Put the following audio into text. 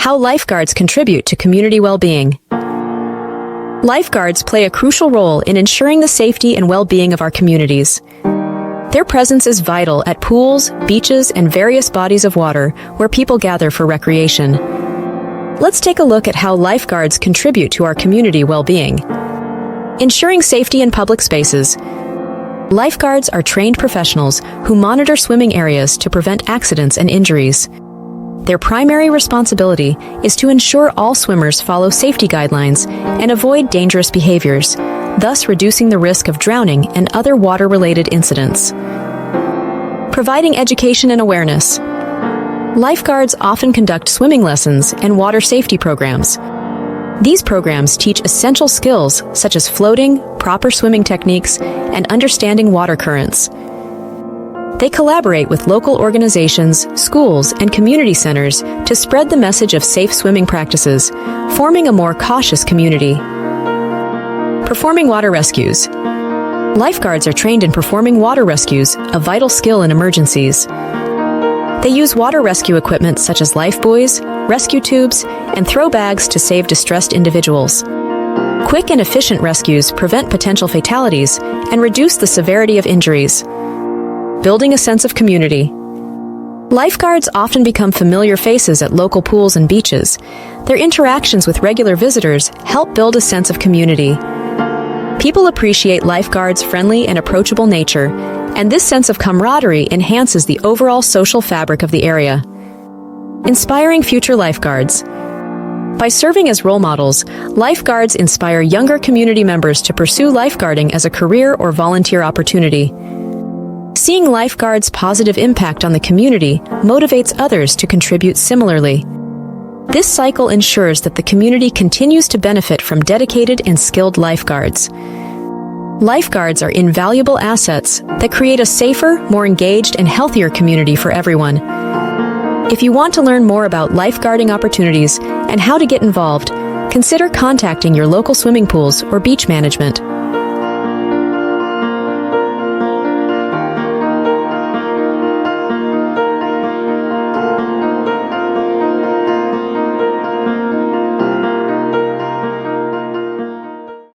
How lifeguards contribute to community well-being. Lifeguards play a crucial role in ensuring the safety and well-being of our communities. Their presence is vital at pools, beaches, and various bodies of water where people gather for recreation. Let's take a look at how lifeguards contribute to our community well-being. Ensuring safety in public spaces. Lifeguards are trained professionals who monitor swimming areas to prevent accidents and injuries. Their primary responsibility is to ensure all swimmers follow safety guidelines and avoid dangerous behaviors, thus reducing the risk of drowning and other water-related incidents. Providing education and awareness. Lifeguards often conduct swimming lessons and water safety programs. These programs teach essential skills such as floating, proper swimming techniques, and understanding water currents. They collaborate with local organizations, schools, and community centers to spread the message of safe swimming practices, forming a more cautious community. Performing water rescues. Lifeguards are trained in performing water rescues, a vital skill in emergencies. They use water rescue equipment such as life buoys, rescue tubes, and throw bags to save distressed individuals. Quick and efficient rescues prevent potential fatalities and reduce the severity of injuries. Building a sense of community. Lifeguards often become familiar faces at local pools and beaches. Their interactions with regular visitors help build a sense of community. People appreciate lifeguards' friendly and approachable nature, and this sense of camaraderie enhances the overall social fabric of the area. Inspiring future lifeguards. By serving as role models, lifeguards inspire younger community members to pursue lifeguarding as a career or volunteer opportunity. Seeing lifeguards' positive impact on the community motivates others to contribute similarly. This cycle ensures that the community continues to benefit from dedicated and skilled lifeguards. Lifeguards are invaluable assets that create a safer, more engaged, and healthier community for everyone. If you want to learn more about lifeguarding opportunities and how to get involved, consider contacting your local swimming pools or beach management.